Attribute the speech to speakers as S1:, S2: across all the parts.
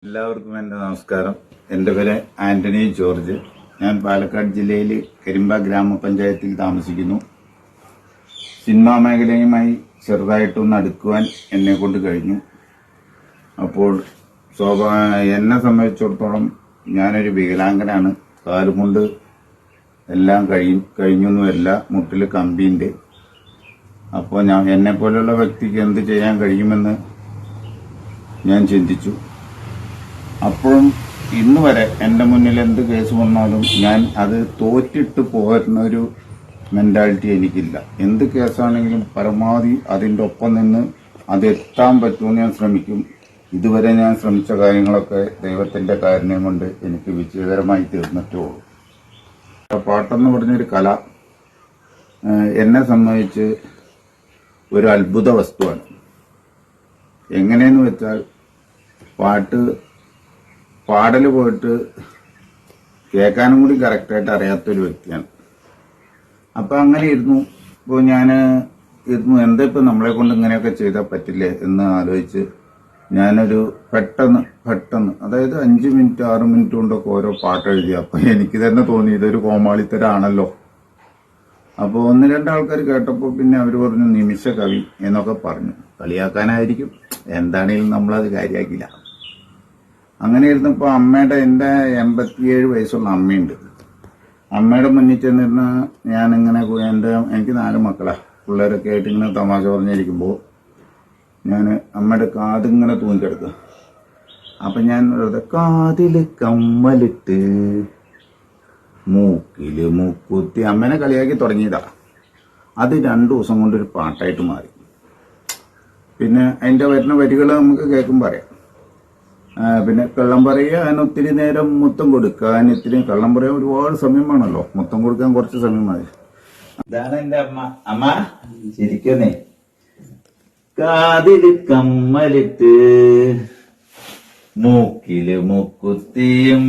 S1: എല്ലാവർക്കും എൻ്റെ നമസ്കാരം. എൻ്റെ പേര് ആന്റണി ജോർജ്. ഞാൻ പാലക്കാട് ജില്ലയിൽ കരിമ്പ ഗ്രാമപഞ്ചായത്തിൽ താമസിക്കുന്നു. സിനിമാ മേഖലയുമായി ചെറുതായിട്ടൊന്ന് അടുക്കുവാൻ എന്നെ കൊണ്ട് കഴിഞ്ഞു. അപ്പോൾ എന്നെ സംബന്ധിച്ചിടത്തോളം ഞാനൊരു വികലാംഗനാണ്. കാലുകൊണ്ട് എല്ലാം കഴിഞ്ഞൊന്നുമല്ല, മുട്ടിൽ കമ്പിയുണ്ട്. അപ്പോൾ എന്നെ പോലെയുള്ള വ്യക്തിക്ക് എന്ത് ചെയ്യാൻ കഴിയുമെന്ന് ഞാൻ ചിന്തിച്ചു. അപ്പോഴും ഇന്ന് വരെ എൻ്റെ മുന്നിൽ എന്ത് കേസ് വന്നാലും ഞാൻ അത് തോറ്റിട്ട് പോരുന്ന ഒരു മെന്റാലിറ്റി എനിക്കില്ല. എന്ത് കേസാണെങ്കിലും പരമാവധി അതിൻ്റെ ഒപ്പം നിന്ന് അത് എത്താൻ പറ്റുമെന്ന് ഞാൻ ശ്രമിക്കും. ഇതുവരെ ഞാൻ ശ്രമിച്ച കാര്യങ്ങളൊക്കെ ദൈവത്തിൻ്റെ കാരുണ്യം കൊണ്ട് എനിക്ക് വിജയകരമായി തീർന്നിട്ടുള്ളൂ. പാട്ടെന്ന് പറഞ്ഞൊരു കല എന്നെ സംബന്ധിച്ച് ഒരു അത്ഭുത വസ്തുവാണ്. എങ്ങനെയെന്ന് വെച്ചാൽ പാടൽ പോയിട്ട് കേൾക്കാനും കൂടി കറക്റ്റായിട്ട് അറിയാത്തൊരു വ്യക്തിയാണ്. അപ്പം അങ്ങനെ ഇരുന്നു. ഇപ്പോൾ ഞാൻ എന്താ ഇപ്പം നമ്മളെ കൊണ്ട് ഇങ്ങനെയൊക്കെ ചെയ്താൽ പറ്റില്ലേ എന്ന് ആലോചിച്ച് ഞാനൊരു പെട്ടെന്ന് അതായത് 5 മിനിറ്റ് 6 മിനിറ്റ് കൊണ്ടൊക്കെ ഓരോ പാട്ട് എഴുതി. അപ്പം എനിക്ക് തന്നെ തോന്നി ഇതൊരു കോമാളിത്തരാണല്ലോ. അപ്പോൾ 1-2 ആൾക്കാർ കേട്ടപ്പോൾ പിന്നെ അവർ പറഞ്ഞു നിമിഷ കവി എന്നൊക്കെ പറഞ്ഞു. കളിയാക്കാനായിരിക്കും, എന്താണെങ്കിലും നമ്മളത് കാര്യമാക്കില്ല. അങ്ങനെ ഇരുന്നപ്പോൾ എൻ്റെ 87 വയസ്സുള്ള അമ്മയുണ്ട്. അമ്മയുടെ മുന്നിൽ ചെന്നിരുന്ന ഞാനിങ്ങനെ എനിക്ക് 4 മക്കളാ. പിള്ളേരൊക്കെ ആയിട്ട് ഇങ്ങനെ തമാശ പറഞ്ഞിരിക്കുമ്പോൾ ഞാൻ അമ്മയുടെ കാതിങ്ങനെ തൂങ്ങിക്കെടുക്കുക. അപ്പം ഞാൻ കാതിൽ കമ്മലിട്ട് മൂക്കില് മൂക്കുത്തി അമ്മേനെ കളിയാക്കി തുടങ്ങിയതാ. അത് 2 ദിവസം കൊണ്ടൊരു പാട്ടായിട്ട് മാറി. പിന്നെ അതിൻ്റെ വരുന്ന വരികൾ നമുക്ക് കേൾക്കും പറയാം. പിന്നെ കള്ളം പറയാൻ ഒത്തിരി നേരം മുത്തം കൊടുക്കാൻ കള്ളം പറയാൻ ഒരുപാട് സമയം വേണമല്ലോ. മുത്തം കൊടുക്കാൻ കുറച്ച് സമയം മതി. ഇതാണ് എന്റെ അമ്മ ശരിക്കുന്നേ. കാതില് കമ്മലിട്ട് മൂക്കില് മൂക്കുത്തിയും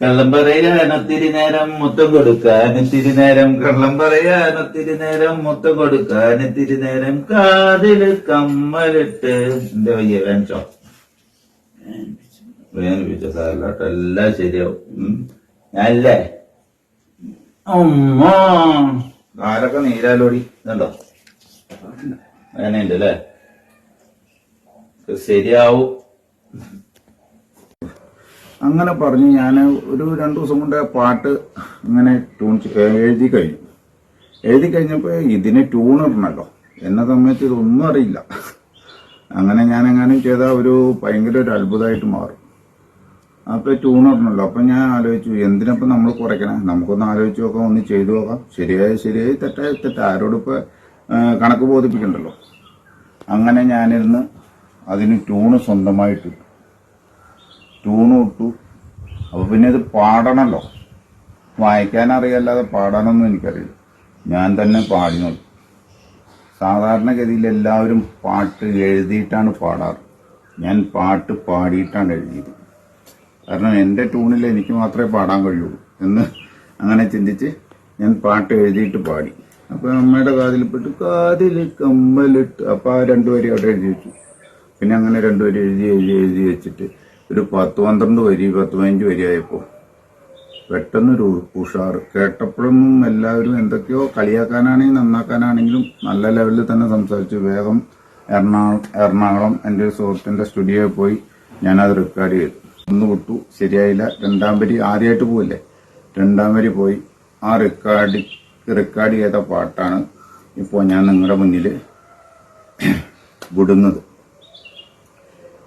S1: കള്ളം പറയാനൊത്തിരി നേരം മുത്തം കൊടുക്കാനിത്തിരി നേരം കള്ളം പറയാനൊത്തിരി നേരം മുത്തം കൊടുക്കാനിത്തിരി നേരം കാതില് കമ്മലിട്ട്. എന്റെ വയ്യ വേണിച്ചോ വേദനിപ്പിച്ച സാറിലോട്ട് എല്ലാം ശരിയാവും. ഞാനില്ലേ കാലൊക്കെ നീരാലോടി ഇതുണ്ടോ വേനയുണ്ട് അല്ലേ, ശരിയാവും. അങ്ങനെ പറഞ്ഞ് ഞാൻ ഒരു 2 ദിവസം കൊണ്ട് ആ പാട്ട് ഇങ്ങനെ എഴുതി കഴിഞ്ഞപ്പോൾ ഇതിന് ട്യൂൺ ഇടണല്ലോ. എന്നെ സംബന്ധിച്ച് ഇതൊന്നും അറിയില്ല. അങ്ങനെ ഞാനെങ്ങാനും ചെയ്താൽ ഭയങ്കര ഒരു അത്ഭുതമായിട്ട് മാറും. അപ്പോൾ ട്യൂൺ ഇടണല്ലോ. അപ്പം ഞാൻ ആലോചിച്ചു എന്തിനപ്പം നമ്മൾ കുറയ്ക്കണം, നമുക്കൊന്ന് ആലോചിച്ച് നോക്കാം, ഒന്ന് ചെയ്തു നോക്കാം. ശരിയായി തെറ്റായ ആരോടിപ്പോൾ കണക്ക് ബോധിപ്പിക്കണ്ടല്ലോ. അങ്ങനെ ഞാനിരുന്ന് അതിന് ട്യൂണ് സ്വന്തമായിട്ട് ട്യൂണ് ഇട്ടു. അപ്പോൾ പിന്നെ ഇത് പാടണമല്ലോ. വായിക്കാനറിയാല്ലാതെ പാടാനൊന്നും എനിക്കറിയില്ല. ഞാൻ തന്നെ പാടി നോക്കി. സാധാരണഗതിയിൽ എല്ലാവരും പാട്ട് എഴുതിയിട്ടാണ് പാടാറ്. ഞാൻ പാട്ട് പാടിയിട്ടാണ് എഴുതിയത്. കാരണം എൻ്റെ ട്യൂണിൽ എനിക്ക് മാത്രമേ പാടാൻ കഴിയുള്ളൂ എന്ന് അങ്ങനെ ചിന്തിച്ച് ഞാൻ പാട്ട് എഴുതിയിട്ട് പാടി. അപ്പോൾ അമ്മയുടെ കാതിൽപ്പെട്ട് കാതിൽ കമ്മലിട്ട്. അപ്പോൾ ആ 2 വരി അവിടെ എഴുതി വെച്ചു. പിന്നെ അങ്ങനെ 2 വരി എഴുതി വെച്ചിട്ട് ഒരു 10-12 വരി 10-15 വരി ആയപ്പോൾ പെട്ടെന്നൊരു ഉഷാറ്. കേട്ടപ്പോഴൊന്നും എല്ലാവരും എന്തൊക്കെയോ കളിയാക്കാനാണെങ്കിലും നന്നാക്കാനാണെങ്കിലും നല്ല ലെവലിൽ തന്നെ സംസാരിച്ചു. വേഗം എറണാകുളം എൻ്റെ ഒരു സുഹൃത്തിൻ്റെ സ്റ്റുഡിയോയിൽ പോയി ഞാനത് റെക്കോർഡ് ചെയ്തു. 1 വിട്ടു, ശരിയായില്ല. 2-ാം വരി ആദ്യമായിട്ട് പോവില്ലേ, 2-ാം വരി പോയി. ആ റെക്കോർഡ് ചെയ്ത പാട്ടാണ് ഇപ്പോൾ ഞാൻ നിങ്ങളുടെ മുന്നിൽ വിടുന്നത്.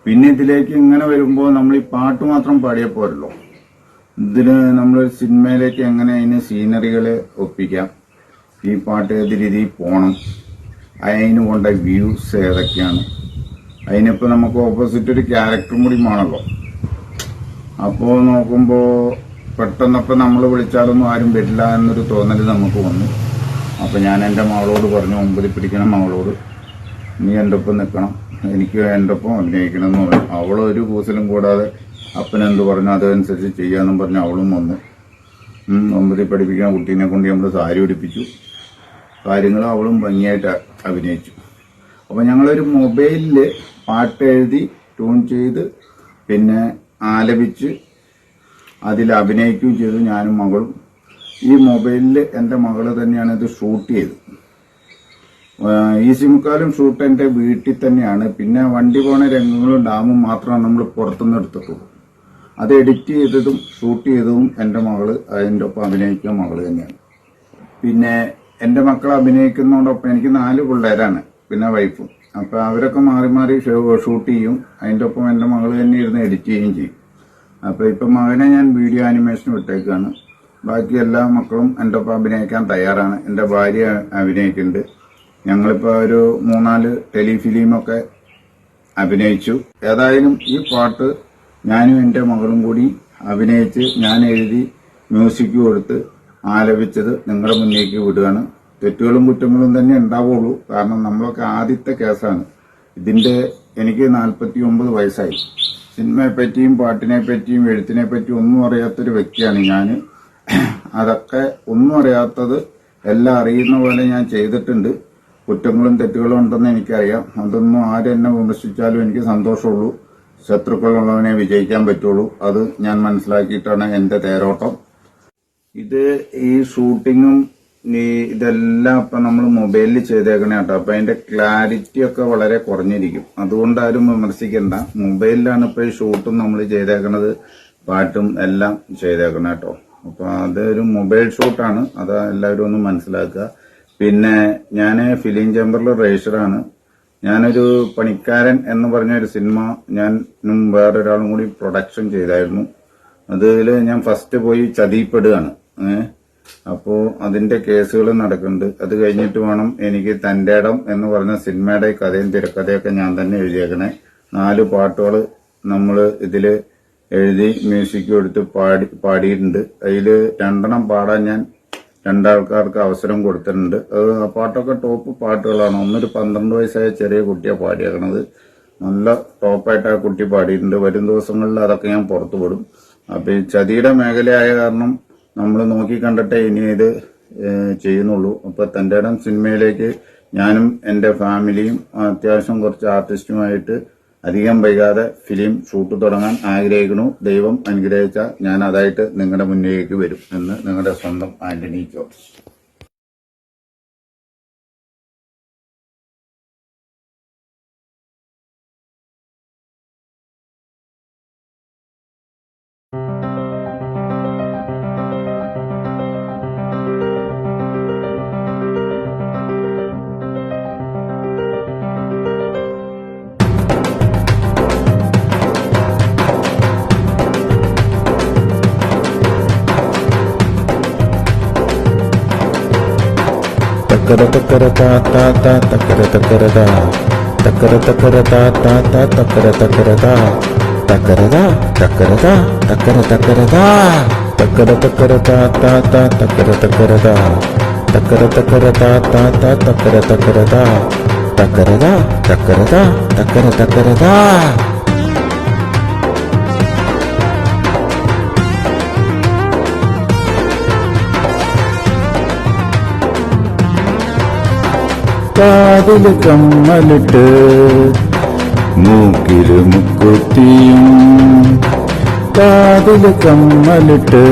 S1: പിന്നെ ഇതിലേക്ക് ഇങ്ങനെ വരുമ്പോൾ നമ്മൾ ഈ പാട്ട് മാത്രം പാടിയാൽ പോരല്ലോ. ഇതിന് നമ്മളൊരു സിനിമയിലേക്ക് എങ്ങനെ അതിന് സീനറികളെ ഒപ്പിക്കാം, ഈ പാട്ട് ഏത് രീതിയിൽ പോകണം, അതിന് കൊണ്ട വ്യൂസ് ഏതൊക്കെയാണ്, അതിനിപ്പോൾ നമുക്ക് ഓപ്പോസിറ്റ് ഒരു ക്യാരക്ടറും കൂടി വേണമല്ലോ. അപ്പോൾ നോക്കുമ്പോൾ പെട്ടെന്നപ്പോൾ നമ്മൾ വിളിച്ചാലൊന്നും ആരും വരില്ല എന്നൊരു തോന്നൽ നമുക്ക് വന്നു. അപ്പോൾ ഞാൻ എൻ്റെ മകളോട് പറഞ്ഞു, മുമ്പിൽ പിടിക്കണം മകളോട്, നീ എൻ്റെ ഒപ്പം നിൽക്കണം, എനിക്ക് എൻ്റെ ഒപ്പം അഭിനയിക്കണം എന്ന് പറഞ്ഞു. അവളൊരു കൂസലും കൂടാതെ അപ്പനെന്ത് പറഞ്ഞു അതനുസരിച്ച് ചെയ്യാമെന്നും പറഞ്ഞ് അവളും വന്നു. 9ൽ പഠിപ്പിക്കുന്ന കുട്ടീനെ കൊണ്ട് നമ്മൾ സാരി ഉടുപ്പിച്ചു. കാര്യങ്ങൾ അവളും ഭംഗിയായിട്ട് അഭിനയിച്ചു. അപ്പോൾ ഞങ്ങളൊരു മൊബൈലിൽ പാട്ട് എഴുതി ട്യൂൺ ചെയ്ത് പിന്നെ ആലപിച്ച് അതിൽ അഭിനയിക്കുകയും ചെയ്തു ഞാനും മകളും. ഈ മൊബൈലിൽ എൻ്റെ മകള് തന്നെയാണ് ഇത് ഷൂട്ട് ചെയ്തത്. ഈ സിംകാലും ഷൂട്ട് എൻ്റെ വീട്ടിൽ തന്നെയാണ്. പിന്നെ വണ്ടി പോണ രംഗങ്ങളും ഡാമും മാത്രമാണ് നമ്മൾ പുറത്തുനിന്ന് എടുത്തിട്ടുള്ളൂ. അത് എഡിറ്റ് ചെയ്തതും ഷൂട്ട് ചെയ്തതും എൻ്റെ മകള്, അതിൻ്റെ ഒപ്പം അഭിനയിക്കുന്ന മകള് തന്നെയാണ്. പിന്നെ എൻ്റെ മക്കൾ അഭിനയിക്കുന്നതോടൊപ്പം എനിക്ക് 4 പിള്ളേരാണ്, പിന്നെ വൈഫും. അപ്പൊ അവരൊക്കെ മാറി മാറി ഷൂട്ട് ചെയ്യും. അതിൻ്റെ ഒപ്പം എൻ്റെ മകള് തന്നെ ഇരുന്ന് എഡിറ്റ് ചെയ്യുകയും ചെയ്യും. അപ്പൊ ഇപ്പൊ മകനെ ഞാൻ വീഡിയോ ആനിമേഷൻ വിട്ടേക്കാണ്. ബാക്കി എല്ലാ മക്കളും എൻ്റെ ഒപ്പം അഭിനയിക്കാൻ തയ്യാറാണ്. എൻ്റെ ഭാര്യ അഭിനയിക്കുന്നുണ്ട്. ഞങ്ങളിപ്പോ ഒരു 3-4 ടെലിഫിലിമൊക്കെ അഭിനയിച്ചു. ഏതായാലും ഈ പാട്ട് ഞാനും എൻ്റെ മകളും കൂടി അഭിനയിച്ച് ഞാൻ എഴുതി മ്യൂസിക് കൊടുത്ത് ആലപിച്ചത് നിങ്ങളുടെ മുന്നിലേക്ക് വിടുകയാണ്. തെറ്റുകളും കുറ്റങ്ങളും തന്നെ ഉണ്ടാവുള്ളൂ. കാരണം നമ്മളൊക്കെ ആദ്യത്തെ കേസാണ്. എനിക്ക് 49 വയസ്സായി. സിനിമയെ പറ്റിയും പാട്ടിനെ പറ്റിയും എഴുത്തിനെ പറ്റിയും ഒന്നും അറിയാത്തൊരു വ്യക്തിയാണ് ഞാൻ. അതൊക്കെ ഒന്നും അറിയാത്തത് എല്ലാം അറിയുന്ന പോലെ ഞാൻ ചെയ്തിട്ടുണ്ട്. കുറ്റങ്ങളും തെറ്റുകളും ഉണ്ടെന്ന് എനിക്കറിയാം. അതൊന്നും ആരെന്നെ വിമർശിച്ചാലും എനിക്ക് സന്തോഷമുള്ളൂ. ശത്രുക്കളുള്ളവനെ വിജയിക്കാൻ പറ്റുള്ളൂ. അത് ഞാൻ മനസ്സിലാക്കിയിട്ടാണ് എന്റെ തേരോട്ടം. ഈ ഷൂട്ടിങ്ങും ഇതെല്ലാം ഇപ്പൊ നമ്മൾ മൊബൈലിൽ ചെയ്തേക്കണേ കേട്ടോ. അപ്പൊ അതിന്റെ ക്ലാരിറ്റി ഒക്കെ വളരെ കുറഞ്ഞിരിക്കും. അതുകൊണ്ട് ആരും വിമർശിക്കണ്ട. മൊബൈലിലാണ് ഇപ്പൊ ഈ ഷൂട്ടും നമ്മൾ ചെയ്തേക്കണത്, പാട്ടും എല്ലാം ചെയ്തേക്കണേ കേട്ടോ. അപ്പൊ അതൊരു മൊബൈൽ ഷൂട്ടാണ്. അത് എല്ലാവരും ഒന്ന് മനസ്സിലാക്കുക. പിന്നെ ഞാൻ ഫിലിം ചേംബറിൽ രജിസ്റ്ററാണ്. ഞാനൊരു പണിക്കാരൻ എന്ന് പറഞ്ഞ ഒരു സിനിമ ഞാനും വേറൊരാളും കൂടി പ്രൊഡക്ഷൻ ചെയ്തായിരുന്നു. അതിൽ ഞാൻ ഫസ്റ്റ് പോയി ചതിപ്പെടുകയാണ്. അപ്പോ അതിന്റെ കേസുകൾ നടക്കുന്നുണ്ട്. അത് കഴിഞ്ഞിട്ട് വേണം എനിക്ക് തന്റെ ഇടം എന്ന് പറഞ്ഞ സിനിമയുടെ കഥയും തിരക്കഥയൊക്കെ ഞാൻ തന്നെ എഴുതിയേക്കണേ. 4 പാട്ടുകൾ നമ്മൾ ഇതില് എഴുതി മ്യൂസിക് എടുത്ത് പാടിയിട്ടുണ്ട്. അതിൽ 2 പാടാൻ ഞാൻ 2 ആൾക്കാർക്ക് അവസരം കൊടുത്തിട്ടുണ്ട്. ആ പാട്ടൊക്കെ ടോപ്പ് പാട്ടുകളാണ്. ഒന്നൊരു 12 വയസ്സായ ചെറിയ കുട്ടിയാണ് പാടിയേക്കണത്. നല്ല ടോപ്പായിട്ട് ആ കുട്ടി പാടിയിട്ടുണ്ട്. വരും ദിവസങ്ങളിൽ അതൊക്കെ ഞാൻ പുറത്തു വിടും. അപ്പൊ ഈ ചതിയുടെ മേഖലയായ കാരണം നമ്മൾ നോക്കി കണ്ടിട്ടേ ഇനി ഇത് ചെയ്യുന്നുള്ളൂ. അപ്പൊ തന്റെ ഇടം സിനിമയിലേക്ക് ഞാനും എന്റെ ഫാമിലിയും അത്യാവശ്യം കുറച്ച് ആർട്ടിസ്റ്റുമായിട്ട് അധികം വൈകാതെ ഫിലിം ഷൂട്ട് തുടങ്ങാൻ ആഗ്രഹിക്കുന്നു. ദൈവം അനുഗ്രഹിച്ചാൽ ഞാൻ അതായിട്ട് നിങ്ങളുടെ മുന്നിലേക്ക് വരും എന്ന് നിങ്ങളുടെ സ്വന്തം Antony George.
S2: takara takara ta ta ta takara takara da takara takara ta ta ta takara takara da takara da takara da takara takara da takara takara ta ta ta takara takara da takara takara ta ta ta takara takara da takara da takara da takara takara da കാതില് കമ്മലിട്ട് മൂക്കില് മുക്കുത്തിയും കാതില് കമ്മലിട്ട്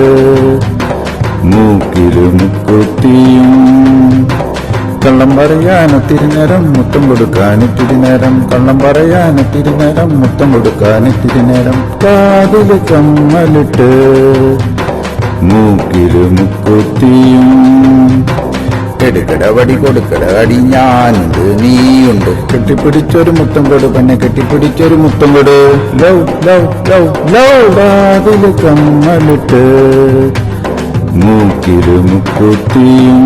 S2: മൂക്കില് മുക്കുത്തിയും കള്ളം പറയാനത്തിരി നേരം മുത്തം കൊടുക്കാനിത്തിരി നേരം കള്ളം പറയാനത്തിരി നേരം മുത്തം കൊടുക്കാനിത്തിരി നേരം കാതില് കമ്മലിട്ട് മൂക്കില് മുക്കുത്തിയും എടുക്കട വടി കൊടുക്കട അടി ഞാനുണ്ട് നീയുണ്ട് കെട്ടിപ്പിടിച്ചൊരു മുത്തം കൊടു പെണ്ണെ കെട്ടിപ്പിടിച്ചൊരു മുത്തം കൊടു ലവ് ലവ് ലവ് ലവ് വാതില് കമ്മലിട്ട് മൂക്കില് മുക്കുത്തിയും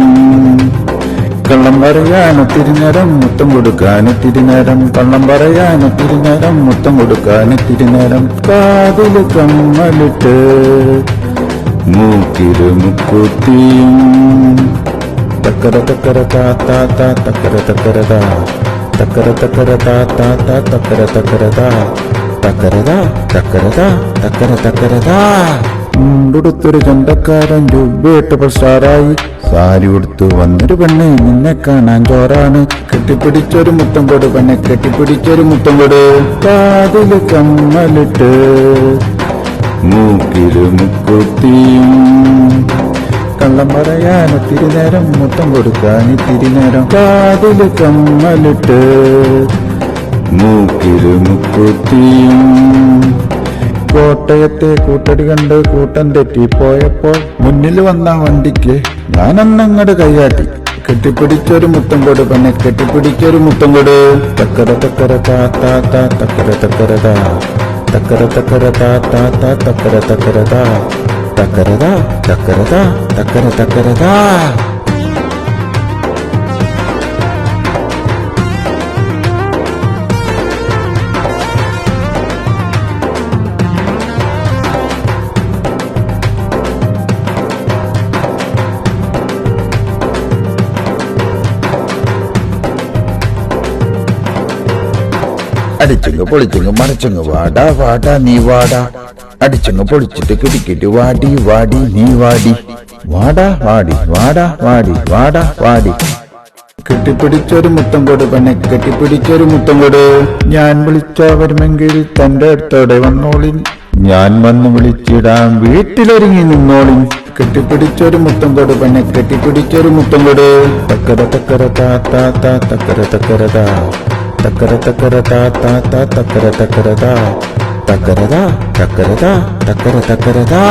S2: കള്ളം പറയാനത്തിരി നേരം മുത്തം കൊടുക്കാനിത്തിരി നേരം കള്ളം പറയാനത്തിരി നേരം മുത്തം കൊടുക്കാനിത്തിരി നേരം കാതില് കമ്മലിട്ട് മൂക്കില് മുക്കുത്തിയും takara takara ta ta ta takara takara da takara takara ta ta ta takara takara da takara da takara da takara takara da മുണ്ടുടുത്തൊരു ചന്തക്കാരൻ ജുബേട്ടപ്പോൾ സ്റ്റാറായി. Sari ഉടുത്തു വന്നൊരു പെണ്ണ് നിന്നെ കാണാൻ ചോറാണ്. കെട്ടിപ്പിടിച്ചൊരു മുത്തം കൊട് പെണ്ണെ കെട്ടിപ്പിടിച്ചൊരു മുത്തം കൊട്. കാതില് കമ്മലിട്ട് മൂക്കില് മുക്കുത്തിയും കള്ളം പറയാൻ ഒത്തിരി നേരം മുത്തം കൊടുക്കാൻ ഇത്തിരി നേരം. കാതില് കമ്മലിട്ട് മൂക്കില് മുക്കുത്തിയും കോട്ടയത്തെ കൂട്ടടി കണ്ട് കൂട്ടം തെറ്റിപ്പോയപ്പോൾ മുന്നിൽ വന്ന വണ്ടിക്ക് ഞാനന്നങ്ങട് കൈയാട്ടി. കെട്ടിപ്പിടിച്ചൊരു മുത്തം കൊട് പെണ്ണെ കെട്ടിപ്പിടിച്ചൊരു മുത്തം കൊട്. തക്കര തക്കര താ താ താ തക്കര തക്കര താ തക്കര തക്കര താ താ താ തക്കര തക്കര താ തക്കര താ തക്കര താ തക്കര തക്കര താ. അടിച്ചങ്ങ് പൊളിച്ചങ്ങ് മറിച്ചങ്ങ് വാടാ വാടാ നീ വാടാ. അടിച്ചങ്ങ് പൊളിച്ചിട്ട് കിടിക്കിട്ട് വാടി വാടി നീ വാടി. വാടാ വാടി വാടാ വാടി വാടാ വാടി. കെട്ടിപ്പിടിച്ചൊരു മുത്തം കൊട് പെണ്ണെ കെട്ടിപ്പിടിച്ചൊരു മുത്തം കൊട്. ഞാൻ വിളിച്ചാ വരുമെങ്കിൽ തന്റെ അടുത്തോടെ വന്നോളിൻ. ഞാൻ വന്ന് വിളിച്ചിടാം വീട്ടിലൊരുങ്ങി നിന്നോളിൻ. കെട്ടിപ്പിടിച്ചൊരു മുത്തം കൊട് പെണ്ണെ കെട്ടിപ്പിടിച്ചൊരു മുത്തം കൊട്. തക്കര തക്കര താ താ താ തക്കര തക്കര താ തക്കര തക്കര താ താ താ തക്കര തക്കര താ തക്കര താ തക്കര താ തക്കര തക്കര താ.